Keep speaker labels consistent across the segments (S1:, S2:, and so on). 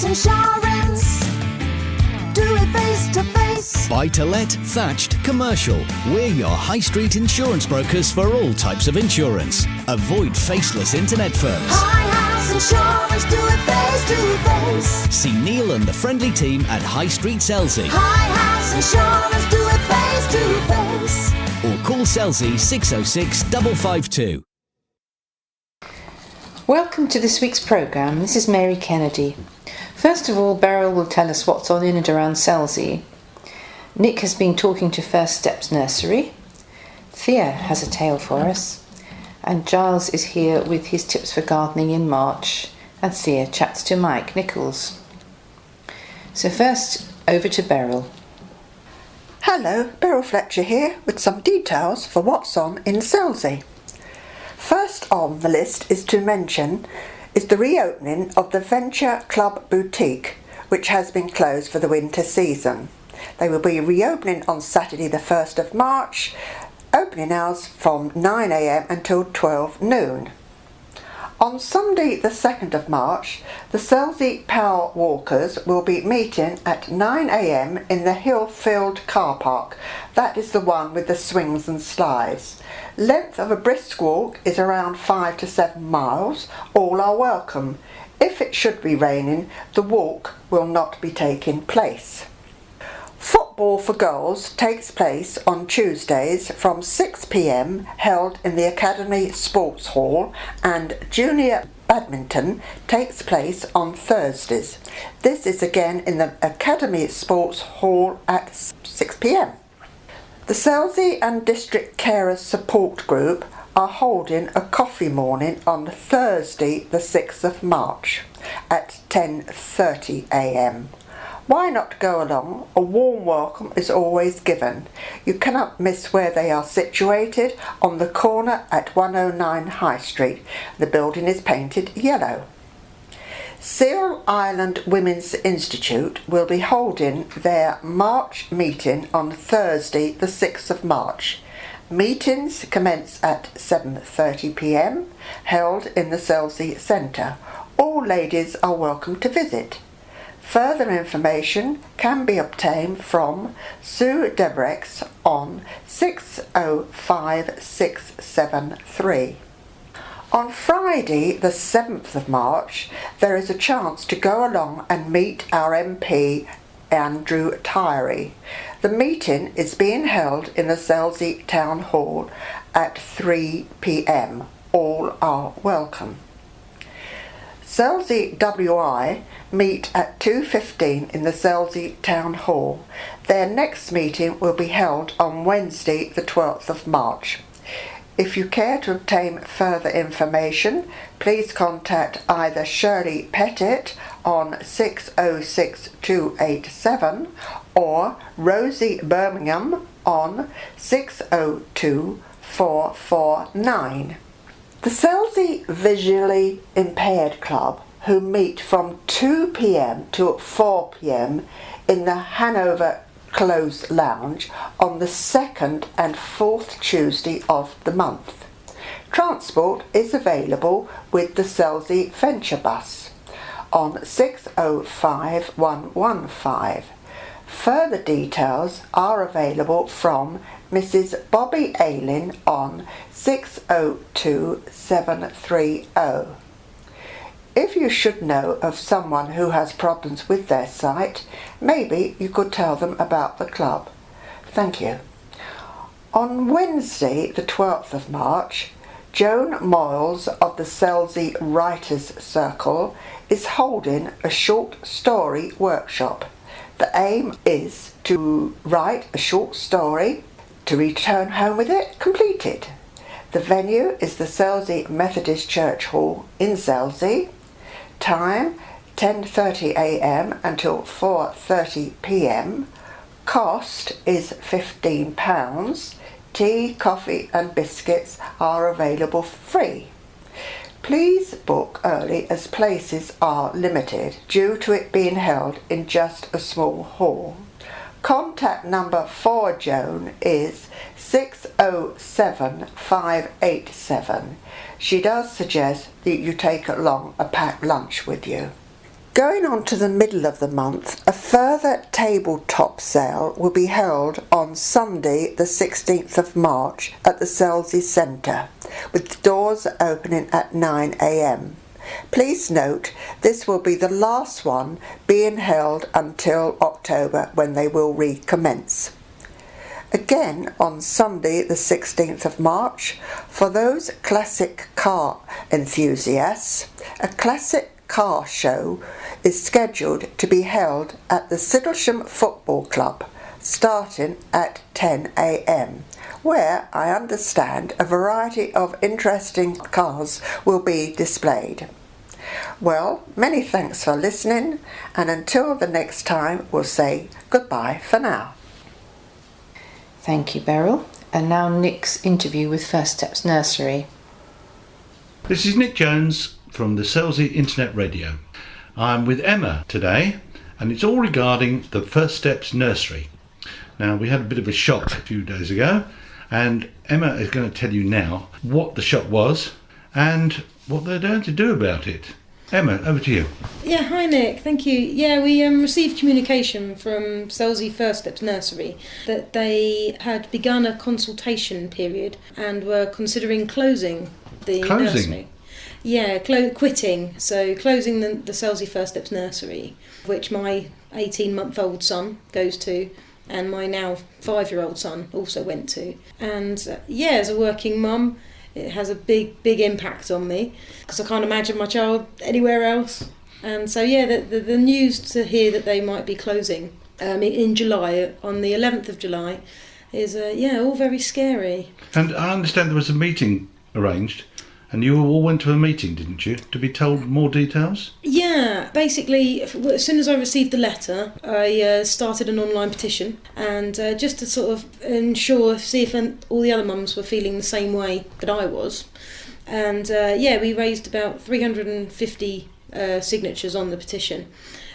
S1: insurance. Do it face to face.
S2: Buy-to-let, thatched, commercial. We're your high street insurance brokers for all types of insurance. Avoid faceless internet firms.
S1: High House Insurance, do it face to face.
S2: See Neil and the friendly team at High Street Selsey.
S1: High House Insurance, do it face to face.
S2: Or call Selsey 606 552.
S3: Welcome to this week's programme. This is Mary Kennedy. First of all, Beryl will tell us what's on in and around Selsey. Nick has been talking to First Steps Nursery. Thea has a tale for us. And Giles is here with his tips for gardening in March. And Thea chats to Mike Nicholls. So first, over to Beryl.
S4: Hello, Beryl Fletcher here with some details for what's on in Selsey. First on the list is to mention is the reopening of the Venture Club Boutique, which has been closed for the winter season. They will be reopening on Saturday the 1st of March, opening hours from 9 a.m. until 12 noon. On Sunday the 2nd of March, the Selsey Power Walkers will be meeting at 9 a.m. in the Hillfield car park. That is the one with the swings and slides. Length of a brisk walk is around 5 to 7 miles. All are welcome. If it should be raining, the walk will not be taking place. Football for girls takes place on Tuesdays from 6 p.m, held in the Academy Sports Hall, and junior badminton takes place on Thursdays. This is again in the Academy Sports Hall at 6 p.m. The Selsey and District Carers Support Group are holding a coffee morning on Thursday the 6th of March at 10:30 a.m. Why not go along? A warm welcome is always given. You cannot miss where they are situated, on the corner at 109 High Street. The building is painted yellow. Seal Island Women's Institute will be holding their March meeting on Thursday the 6th of March. Meetings commence at 7:30 p.m, held in the Selsey Centre. All ladies are welcome to visit. Further information can be obtained from Sue Debrex on 605673. On Friday the 7th of March, there is a chance to go along and meet our MP Andrew Tyree. The meeting is being held in the Selsey Town Hall at 3 p.m. All are welcome. Selsey WI meet at 2:15 in the Selsey Town Hall. Their next meeting will be held on Wednesday the 12th of March. If you care to obtain further information, please contact either Shirley Pettit on 606287 or Rosie Birmingham on 602449. The Selsey Visually Impaired Club, who meet from 2 p.m. to 4 p.m. in the Hanover Close Lounge on the 2nd and 4th Tuesday of the month. Transport is available with the Selsey Venture Bus on 605115. Further details are available from Mrs. Bobby Ayling on 602730. If you should know of someone who has problems with their sight, maybe you could tell them about the club. Thank you. On Wednesday, the 12th of March, Joan Moyles of the Selsey Writers' Circle is holding a short story workshop. The aim is to write a short story, to return home with it completed. The venue is the Selsey Methodist Church Hall in Selsey. Time 10:30 a.m. until 4:30 p.m. Cost is £15. Tea, coffee and biscuits are available free. Please book early as places are limited due to it being held in just a small hall. Contact number for Joan is 607587. She does suggest that you take along a packed lunch with you. Going on to the middle of the month, a further tabletop sale will be held on Sunday the 16th of March at the Selsey Centre, with doors opening at 9 a.m. Please note, this will be the last one being held until October, when they will recommence. Again on Sunday the 16th of March, for those classic car enthusiasts, a classic car show is scheduled to be held at the Sidlesham Football Club, starting at 10 a.m, where I understand a variety of interesting cars will be displayed. Well, many thanks for listening, and until the next time, we'll say goodbye for now.
S3: Thank you, Beryl. And now Nick's interview with First Steps Nursery.
S5: This is Nick Jones from the Selsey Internet Radio. I'm with Emma today, and it's all regarding the First Steps Nursery. Now, we had a bit of a shop a few days ago, and Emma is going to tell you now what the shop was and what they're going to do about it. Emma, over to you.
S6: Yeah, hi Nick, thank you. Yeah, we received communication from Selsey First Steps Nursery that they had begun a consultation period and were considering closing the nursery. Yeah, quitting. So closing the Selsey First Steps Nursery, which my 18-month-old son goes to, and my now 5-year-old son also went to. And as a working mum, it has a big impact on me, because I can't imagine my child anywhere else. And so the news to hear that they might be closing in July, on the 11th of July, is all very scary.
S5: And I understand there was a meeting arranged, and you all went to a meeting, didn't you, to be told more details?
S6: Yeah, basically, as soon as I received the letter, I started an online petition, and just to sort of see if all the other mums were feeling the same way that I was. And we raised about 350 signatures on the petition,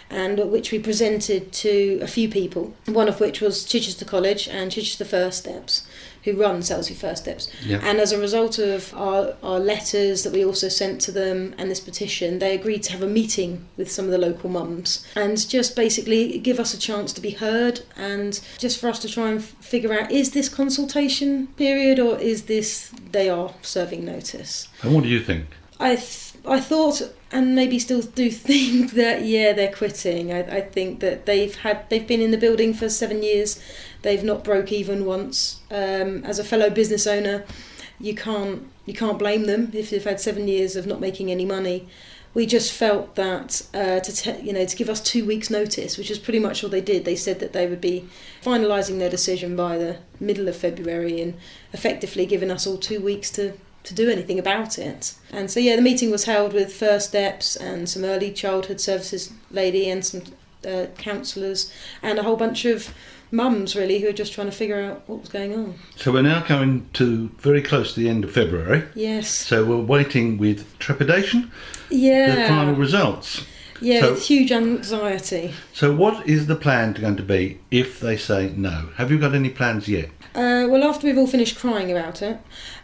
S6: and which we presented to a few people, one of which was Chichester College and Chichester First Steps, who run Selsey First Steps.
S5: Yeah.
S6: And as a result of our letters that we also sent to them and this petition, they agreed to have a meeting with some of the local mums and just basically give us a chance to be heard, and just for us to try and figure out, is this consultation period or is this they are serving notice?
S5: And what do you think?
S6: I thought, and maybe still do think, that they're quitting. I think that they've been in the building for 7 years. They've not broke even once. As a fellow business owner, you can't blame them if they've had 7 years of not making any money. We just felt that to give us 2 weeks' notice, which is pretty much all they did. They said that they would be finalising their decision by the middle of February, and effectively giving us all 2 weeks to do anything about it. And so the meeting was held with First Steps and some early childhood services lady and some counsellors and a whole bunch of mums really who were just trying to figure out what was going on.
S5: So we're now coming to very close to the end of February.
S6: Yes.
S5: So we're waiting with trepidation the final results.
S6: Yeah,
S5: so,
S6: with huge anxiety.
S5: So what is the plan going to be if they say no? Have you got any plans yet?
S6: Well, after we've all finished crying about it,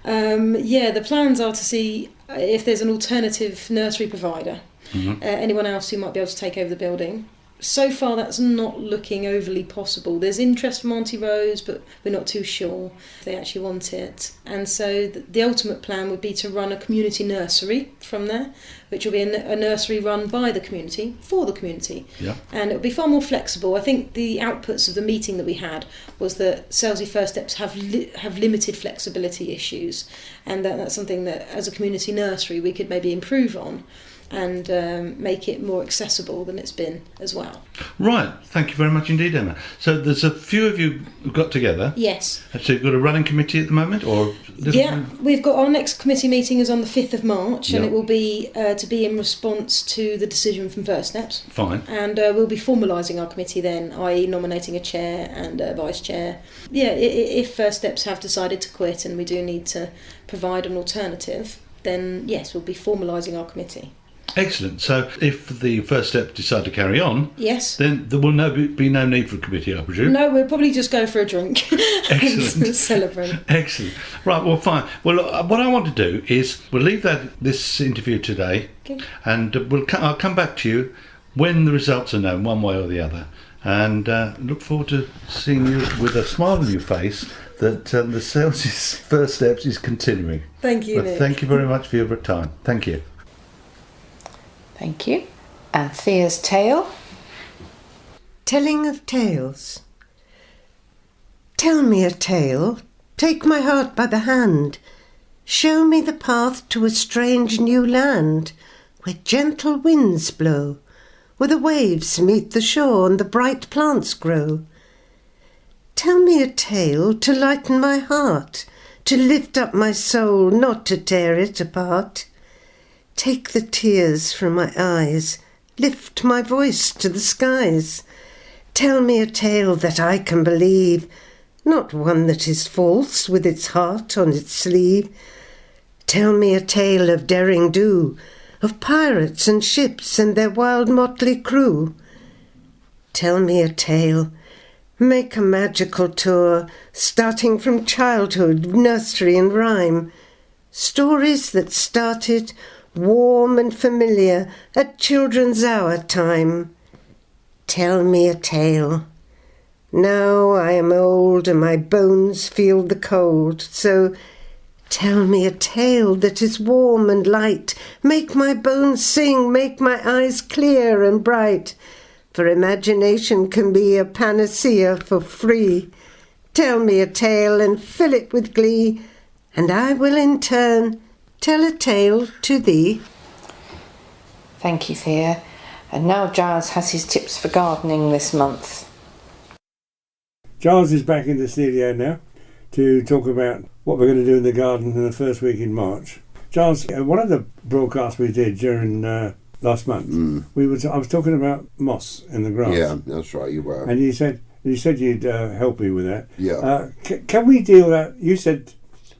S6: the plans are to see if there's an alternative nursery provider, anyone else who might be able to take over the building. So far that's not looking overly possible. There's interest from Auntie Rose, but we're not too sure if they actually want it. And so the ultimate plan would be to run a community nursery from there, which will be a nursery run by the community, for the community.
S5: Yeah.
S6: And it will be far more flexible. I think the outputs of the meeting that we had was that Selsey First Steps have limited flexibility issues, and that's something that as a community nursery we could maybe improve on and make it more accessible than it's been as well.
S5: Right, thank you very much indeed, Emma. So there's a few of you who got together.
S6: Yes.
S5: So you've got a running committee at the moment, or?
S6: We've got our next committee meeting is on the 5th of March, and it will be to be in response to the decision from First Steps.
S5: Fine.
S6: And we'll be formalising our committee then, i.e. nominating a chair and a vice chair. Yeah, if First Steps have decided to quit and we do need to provide an alternative, then yes, we'll be formalising our committee.
S5: Excellent. So if the First Step decide to carry on,
S6: yes,
S5: then there will be no need for a committee, I presume.
S6: No, we'll probably just go for a drink.
S5: Excellent.
S6: And celebrate.
S5: Excellent. Right, well, fine. Well, what I want to do is we'll leave this interview today,
S6: okay,
S5: and I'll come back to you when the results are known, one way or the other. And look forward to seeing you with a smile on your face that the Selsey's First Steps is continuing.
S6: Thank you,
S5: But
S6: Nick.
S5: thank you very much for your time. Thank you.
S3: Thank you. And Thea's tale.
S7: Telling of tales. Tell me a tale, take my heart by the hand, show me the path to a strange new land, where gentle winds blow, where the waves meet the shore and the bright plants grow. Tell me a tale to lighten my heart, to lift up my soul, not to tear it apart. Take the tears from my eyes, lift my voice to the skies. Tell me a tale that I can believe, not one that is false with its heart on its sleeve. Tell me a tale of daring do, of pirates and ships and their wild motley crew. Tell me a tale, make a magical tour, starting from childhood, nursery and rhyme. Stories that started warm and familiar at children's hour time. Tell me a tale. Now I am old and my bones feel the cold, so tell me a tale that is warm and light. Make my bones sing, make my eyes clear and bright, for imagination can be a panacea for free. Tell me a tale and fill it with glee, and I will in turn tell a tale to thee.
S3: Thank you, Thea. And now Giles has his tips for gardening this month.
S8: Giles is back in the studio now to talk about what we're going to do in the garden in the first week in March. Giles, one of the broadcasts we did during last month, I was talking about moss in the grass.
S9: Yeah, that's right, you were.
S8: And you said you'd help me with that.
S9: Yeah.
S8: Can we deal that? You said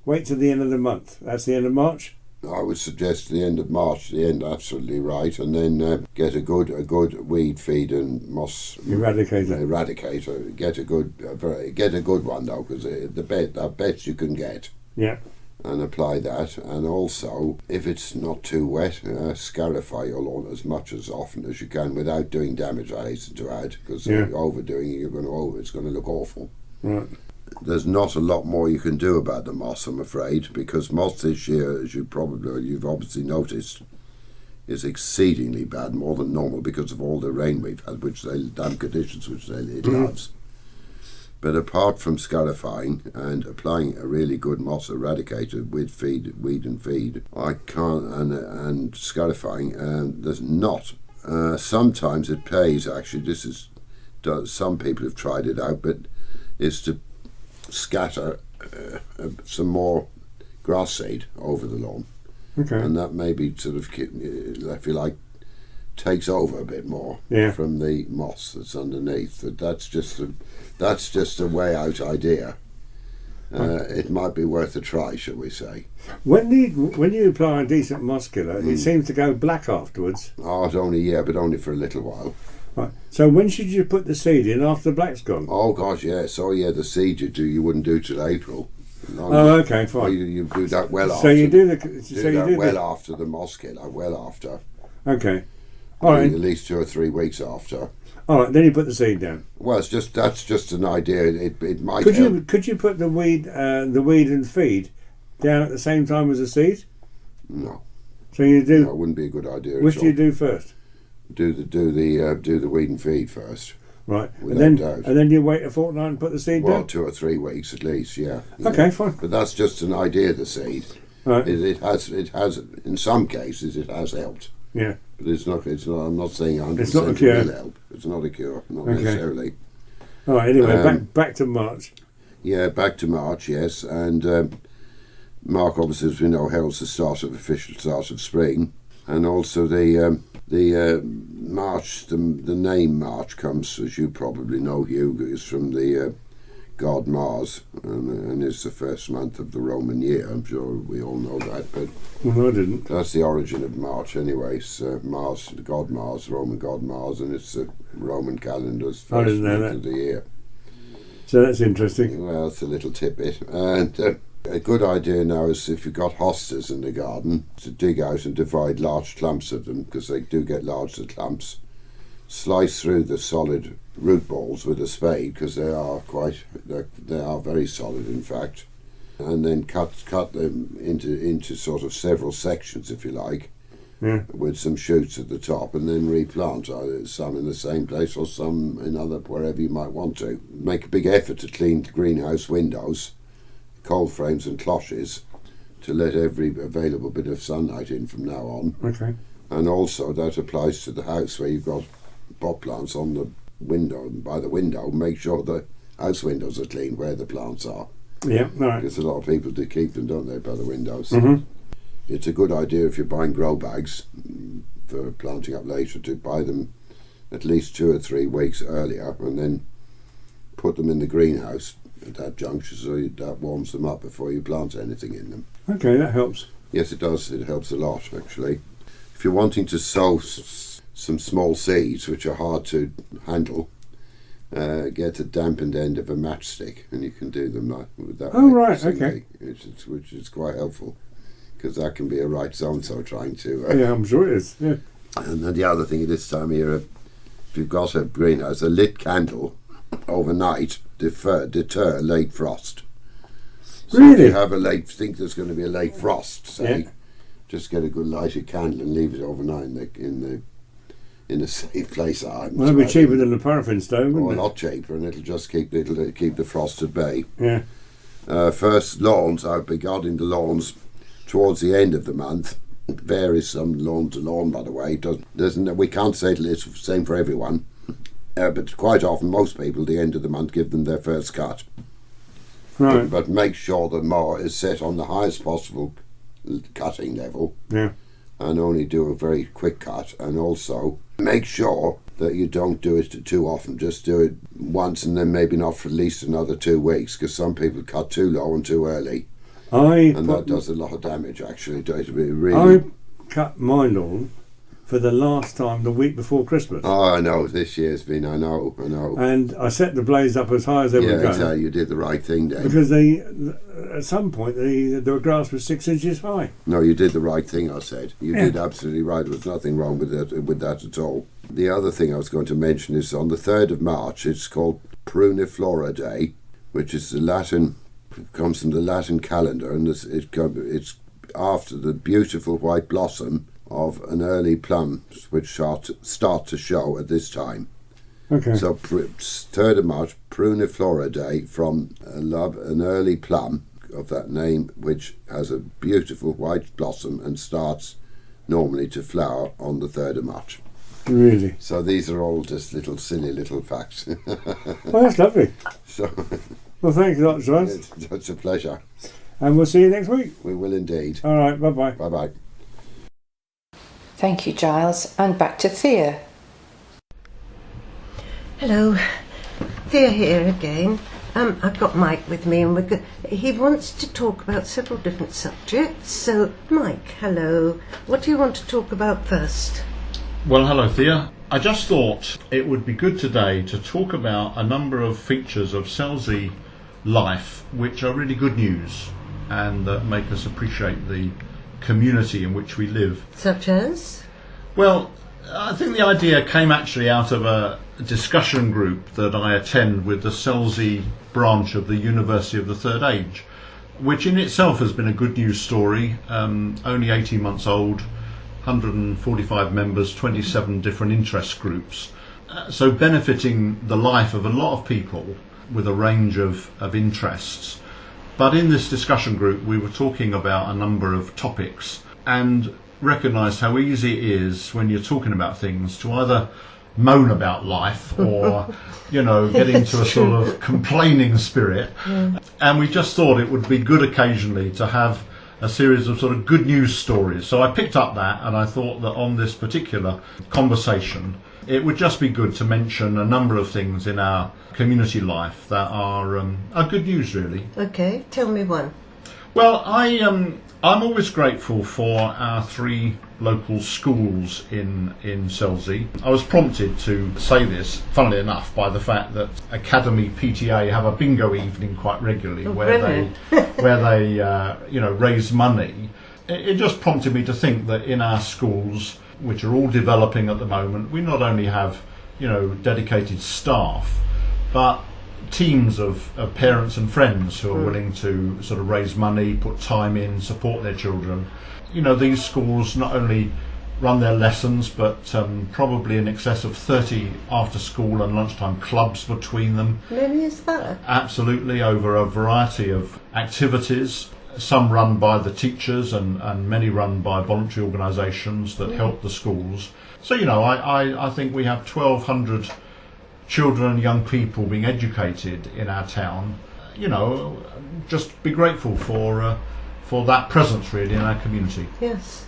S8: wait till the end of the month. That's the end of March.
S9: I would suggest the end of March, the end, absolutely right, and then get a good weed feed and moss eradicator. Get a good one though, because the best you can get.
S8: Yeah.
S9: And apply that, and also if it's not too wet, scarify your lawn as much as often as you can without doing damage. I hasten to add, because overdoing it, it's going to look awful.
S8: Right.
S9: There's not a lot more you can do about the moss, I'm afraid, because moss this year, as you've obviously noticed, is exceedingly bad, more than normal, because of all the rain we've had, damp conditions which it loves. But apart from scarifying and applying a really good moss eradicator with weed and feed, I can't, and scarifying, there's not. Sometimes it pays, actually, some people have tried it out, but is to scatter some more grass seed over the lawn.
S8: Okay.
S9: And that maybe sort of, if you like, takes over a bit more from the moss that's underneath. That's just a way out idea. It might be worth a try, shall we say?
S8: When you apply a decent moss killer, it seems to go black afterwards.
S9: Oh, but only for a little while.
S8: Right. So when should you put the seed in after the black's gone?
S9: Oh gosh, yes. Oh yeah, the seed you wouldn't do till April.
S8: Oh, okay, fine.
S9: You do that well
S8: so
S9: after.
S8: You do the.
S9: After the moss killer. Well after.
S8: Okay. All right.
S9: At least 2 or 3 weeks after.
S8: All right. Then you put the seed down.
S9: Well, that's just an idea. It might.
S8: Could you put the weed and feed down at the same time as the seed?
S9: No.
S8: So you do.
S9: That wouldn't be a good idea.
S8: Which do you do first?
S9: Do the weed and feed first.
S8: Right, and then you wait a fortnight and put the seed down?
S9: Well, 2 or 3 weeks at least, yeah.
S8: Okay, fine.
S9: But that's just an idea, the seed.
S8: Right.
S9: It has, in some cases, it has helped.
S8: Yeah.
S9: But it's not, I'm not saying 100%
S8: it's not a
S9: it
S8: cure.
S9: will help. It's not a cure, not necessarily.
S8: All right, anyway, back to March.
S9: Yeah, back to March, yes. And March, obviously, as we know, heralds the official start of spring. And also the March, the name March comes, as you probably know, Hugh, is from the god Mars, and is the first month of the Roman year. I'm sure we all know that, but
S8: no, I didn't.
S9: That's the origin of March, anyway. Mars, the god Mars, Roman god Mars, and it's the Roman calendar's first month of the year.
S8: So that's interesting.
S9: Well, it's a little tidbit, and. A good idea now is if you've got hostas in the garden to dig out and divide large clumps of them, because they do get large, the clumps, slice through the solid root balls with a spade, because they are very solid, in fact, and then cut them into sort of several sections, if you like, with some shoots at the top, and then replant some in the same place or some in other, wherever you might want to. Make a big effort to clean the greenhouse windows, cold frames and cloches, to let every available bit of sunlight in from now on.
S8: Okay.
S9: And also that applies to the house where you've got pot plants on the window, by the window. Make sure the house windows are clean where the plants are.
S8: Yeah, right.
S9: Because a lot of people do keep them, don't they, by the windows.
S8: Mm-hmm.
S9: It's a good idea if you're buying grow bags for planting up later to buy them at least 2 or 3 weeks earlier, and then put them in the greenhouse at that juncture, so that warms them up before you plant anything in them.
S8: Okay, that helps.
S9: Yes, it does. It helps a lot, actually. If you're wanting to sow some small seeds which are hard to handle, get a dampened end of a matchstick, and you can do them like with that.
S8: Oh, right, okay.
S9: Which is quite helpful, because that can be a right so-and-so trying to...
S8: yeah, I'm sure it is, yeah.
S9: And then the other thing at this time of year, if you've got a greenhouse, a lit candle overnight deter late frost. So
S8: really?
S9: If you have think there's going to be a late frost, say, just get a good lighted candle and leave it overnight in a safe place.
S8: Well, it'll be cheaper than a paraffin stove, wouldn't
S9: or
S8: it?
S9: a lot cheaper, and it'll just keep the frost at bay.
S8: Yeah.
S9: First lawns, I've been guarding the lawns towards the end of the month. It varies some lawn to lawn, by the way. We can't say it's the same for everyone, but quite often most people at the end of the month give them their first cut.
S8: Right.
S9: But make sure the mower is set on the highest possible cutting level.
S8: Yeah.
S9: And only do a very quick cut, and also make sure that you don't do it too often. Just do it once and then maybe not for at least another 2 weeks, because some people cut too low and too early, and that does a lot of damage actually.
S8: I cut my lawn for the last time the week before Christmas.
S9: Oh, I know, this year's been, I know.
S8: And I set the blaze up as high as they would go.
S9: Exactly, you did the right thing there.
S8: Because at some point the grass was 6 inches high.
S9: No, you did the right thing, I said. You did absolutely right. There was nothing wrong with that at all. The other thing I was going to mention is on the 3rd of March, it's called Pruniflora Day, which is comes from the Latin calendar, and it's after the beautiful white blossom of an early plum, which start to show at this time.
S8: Okay.
S9: So 3rd of March, Pruniflora Day, from an early plum of that name, which has a beautiful white blossom and starts normally to flower on the 3rd of March.
S8: Really?
S9: So these are all just silly little facts.
S8: Well, that's lovely.
S9: So,
S8: well, thanks a lot, Giles.
S9: It's a pleasure.
S8: And we'll see you next week.
S9: We will indeed.
S8: All right, bye-bye.
S9: Bye-bye.
S3: Thank you, Giles. And back to Thea.
S7: Hello, Thea here again. I've got Mike with me, and he wants to talk about several different subjects. So, Mike, hello. What do you want to talk about first?
S5: Well, hello, Thea. I just thought it would be good today to talk about a number of features of Selsey life which are really good news and that make us appreciate the community in which we live.
S7: Such as?
S5: Well, I think the idea came actually out of a discussion group that I attend with the Selsey branch of the University of the Third Age, which in itself has been a good news story, only 18 months old, 145 members, 27 different interest groups, so benefiting the life of a lot of people with a range of interests. But in this discussion group we were talking about a number of topics and recognised how easy it is when you're talking about things to either moan about life or get into a sort of complaining spirit. And we just thought it would be good occasionally to have a series of sort of good news stories. So I picked up that, and I thought that on this particular conversation it would just be good to mention a number of things in our community life that are good news, really.
S7: Okay, tell me one.
S5: Well, I'm always grateful for our 3 local schools in Selsey. I was prompted to say this, funnily enough, by the fact that Academy PTA have a bingo evening quite regularly where they raise money. It just prompted me to think that in our schools, which are all developing at the moment, we not only have dedicated staff, but teams of parents and friends who are willing to sort of raise money, put time in, support their children. These schools not only run their lessons, but probably in excess of 30 after school and lunchtime clubs between them.
S7: Really, is that?
S5: Absolutely, over a variety of activities, some run by the teachers and many run by voluntary organisations that help the schools. So, I think we have 1,200 children and young people being educated in our town. Just be grateful for that presence really in our community.
S7: Yes.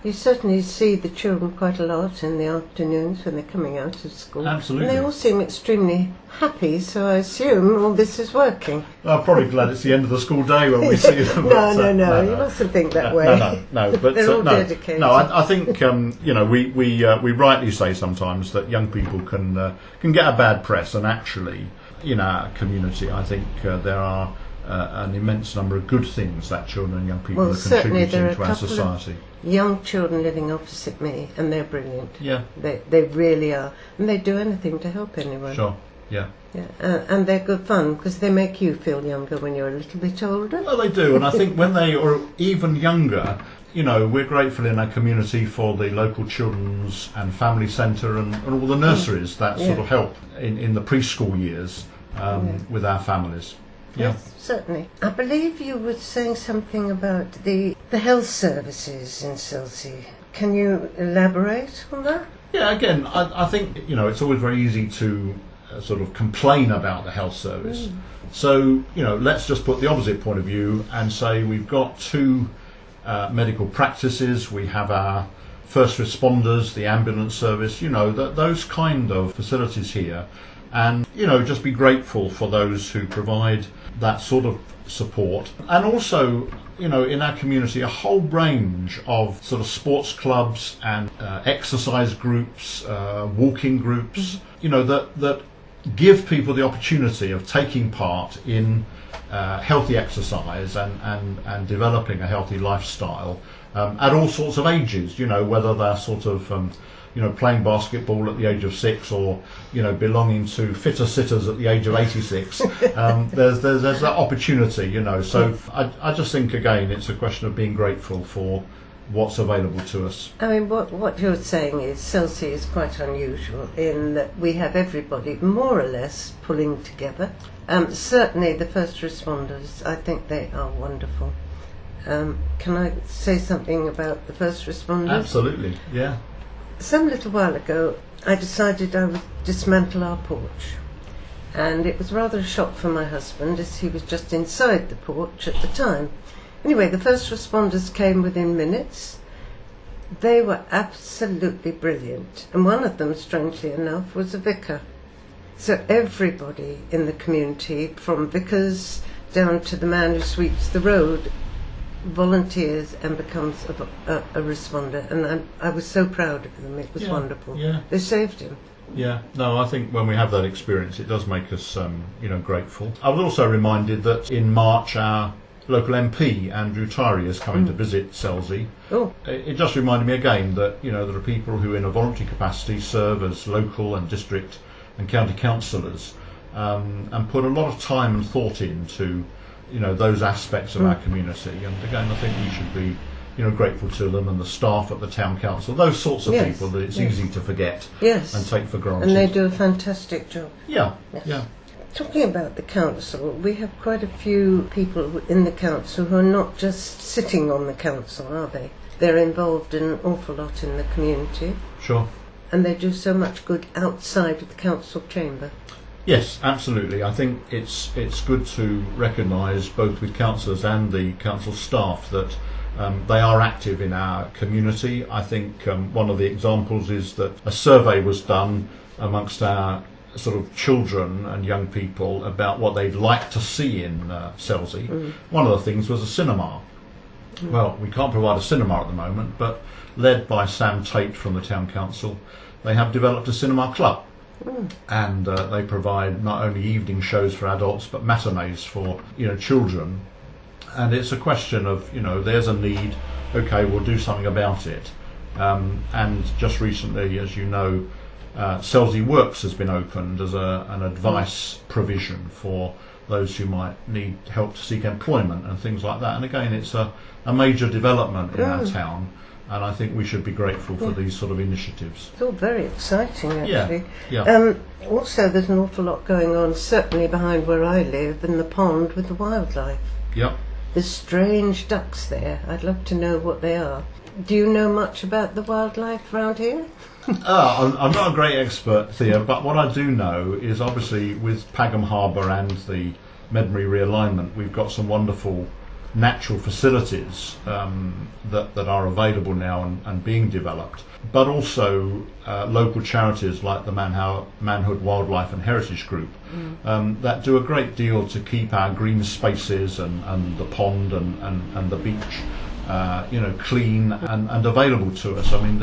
S7: You certainly see the children quite a lot in the afternoons when they're coming out of school.
S5: Absolutely.
S7: And they all seem extremely happy, so I assume all this is working.
S5: I'm probably glad it's the end of the school day when we see them.
S7: No, you mustn't think that way.
S5: No, but
S7: they're all dedicated.
S5: No, I think we rightly say sometimes that young people can get a bad press, and actually, in our community, I think there are an immense number of good things that children and young people are contributing to our society.
S7: Young children living opposite me, and they're brilliant.
S5: Yeah,
S7: they really are, and they do anything to help anyone.
S5: Sure. Yeah.
S7: And they're good fun because they make you feel younger when you're a little bit older.
S5: Well, they do, and I think when they are even younger, we're grateful in our community for the local children's and family centre and all the nurseries that sort of help in the preschool years with our families. Yeah.
S7: Yes, certainly. I believe you were saying something about the health services in Selsey. Can you elaborate on that?
S5: Yeah, again, I think, it's always very easy to sort of complain about the health service. So, let's just put the opposite point of view and say we've got two medical practices, we have our first responders, the ambulance service, those kind of facilities here. And, just be grateful for those who provide that sort of support. And also, in our community, a whole range of sort of sports clubs and exercise groups, walking groups, that give people the opportunity of taking part in healthy exercise and developing a healthy lifestyle at all sorts of ages, whether they're sort of playing basketball at the age of 6 or, belonging to fitter sitters at the age of 86. There's that opportunity, So I just think, again, it's a question of being grateful for what's available to us.
S7: I mean, what you're saying is Selsey is quite unusual in that we have everybody more or less pulling together. Certainly the first responders, I think they are wonderful. Can I say something about the first responders?
S5: Absolutely, yeah.
S7: Some little while ago, I decided I would dismantle our porch. And it was rather a shock for my husband, as he was just inside the porch at the time. Anyway, the first responders came within minutes. They were absolutely brilliant. And one of them, strangely enough, was a vicar. So everybody in the community, from vicars down to the man who sweeps the road, volunteers and becomes a responder, and I was so proud of them. It was wonderful.
S5: Yeah.
S7: They saved him.
S5: Yeah, no, I think when we have that experience, it does make us, grateful. I was also reminded that in March our local MP, Andrew Tyree, is coming to visit Selsey.
S7: Oh.
S5: It just reminded me again that, there are people who in a voluntary capacity serve as local and district and county councillors and put a lot of time and thought into those aspects of our community, and again I think we should be grateful to them and the staff at the town council, those sorts of people that it's easy to forget and take for granted.
S7: And they do a fantastic job.
S5: Yeah.
S7: Talking about the council, we have quite a few people in the council who are not just sitting on the council, are they? They're involved in an awful lot in the community.
S5: Sure.
S7: And they do so much good outside of the council chamber.
S5: Yes, absolutely. I think it's good to recognise, both with councillors and the council staff, that they are active in our community. I think one of the examples is that a survey was done amongst our sort of children and young people about what they'd like to see in Selsey. One of the things was a cinema. Well, we can't provide a cinema at the moment, but led by Sam Tate from the town council, they have developed a cinema club. And they provide not only evening shows for adults but matinees for children, and it's a question of there's a need, okay, we'll do something about it. And just recently, as you know, Selsey Works has been opened as an advice provision for those who might need help to seek employment and things like that. And again, it's a major development in our town, and I think we should be grateful for these sort of initiatives.
S7: It's all very exciting, actually.
S5: Yeah.
S7: Also, there's an awful lot going on, certainly behind where I live, in the pond with the wildlife.
S5: Yep.
S7: There's strange ducks there. I'd love to know what they are. Do you know much about the wildlife around here?
S5: I'm not a great expert, Thea, but what I do know is obviously with Pagham Harbour and the Medmary realignment, we've got some wonderful natural facilities that are available now and being developed, but also local charities like the Manhood Wildlife and Heritage Group that do a great deal to keep our green spaces and the pond and the beach clean and available to us. I mean,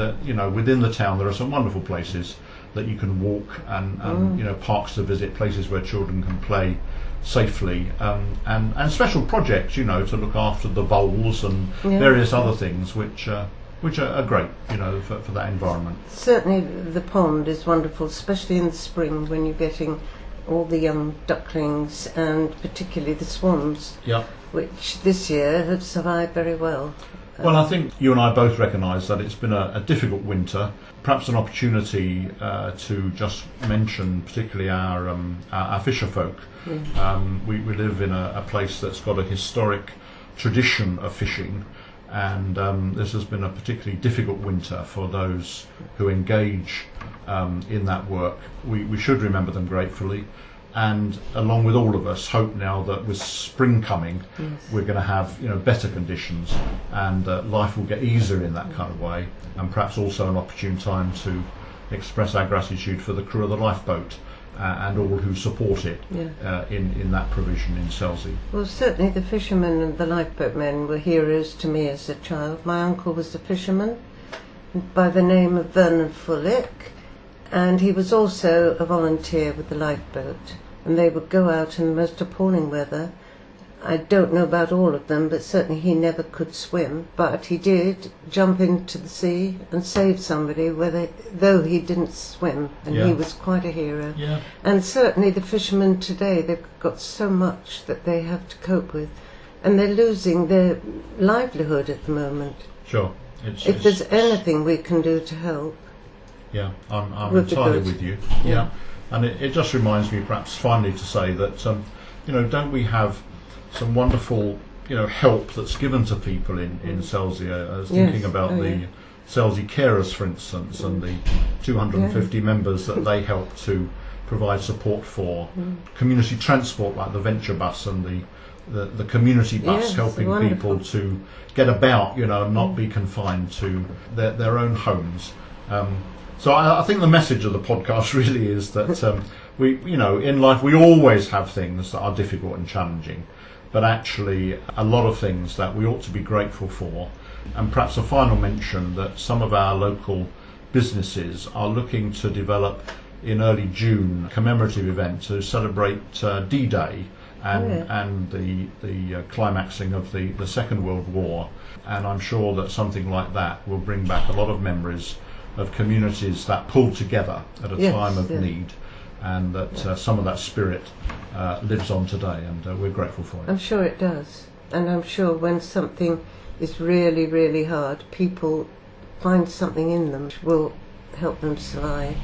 S5: within the town there are some wonderful places that you can walk and parks to visit, places where children can play safely, and special projects, to look after the voles and various other things which are great, for that environment.
S7: Certainly the pond is wonderful, especially in the spring when you're getting all the young ducklings and particularly the swans, which this year have survived very well.
S5: Well, I think you and I both recognise that it's been a difficult winter. Perhaps an opportunity to just mention particularly our fisher folk. We live in a place that's got a historic tradition of fishing, and this has been a particularly difficult winter for those who engage in that work. We should remember them gratefully, and along with all of us, hope now that with spring coming, we're going to have better conditions, and life will get easier in that kind of way, and perhaps also an opportune time to express our gratitude for the crew of the lifeboat and all who support it in that provision in Selsey.
S7: Well, certainly the fishermen and the lifeboat men were heroes to me as a child. My uncle was a fisherman by the name of Vernon Fullick, and he was also a volunteer with the lifeboat, and they would go out in the most appalling weather. I don't know about all of them, but certainly he never could swim, but he did jump into the sea and save somebody, though he didn't swim, and he was quite a hero. And certainly the fishermen today, they've got so much that they have to cope with, and they're losing their livelihood at the moment.
S5: Sure.
S7: If there's anything we can do to help.
S5: Yeah, I'm entirely with you. Yeah. And it just reminds me perhaps finally to say that, don't we have some wonderful, help that's given to people in Selsey. I was thinking about the Selsey carers, for instance, and the 250 members that they help to provide support for. Community transport like the Venture Bus and the community bus, helping people to get about, and not be confined to their own homes. So I think the message of the podcast really is that we, in life we always have things that are difficult and challenging, but actually a lot of things that we ought to be grateful for. And perhaps a final mention that some of our local businesses are looking to develop in early June a commemorative event to celebrate D-Day and the climaxing of the Second World War. And I'm sure that something like that will bring back a lot of memories of communities that pulled together at a time of need, and that some of that spirit lives on today, and we're grateful for it.
S7: I'm sure it does, and I'm sure when something is really, really hard, people find something in them which will help them survive.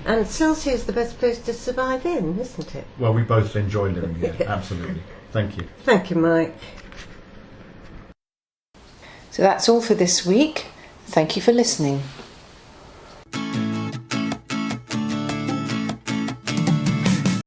S7: And Selsey is the best place to survive in, isn't it?
S5: Well, we both enjoy living here, absolutely. Thank you.
S7: Thank you, Mike.
S3: So that's all for this week. Thank you for listening.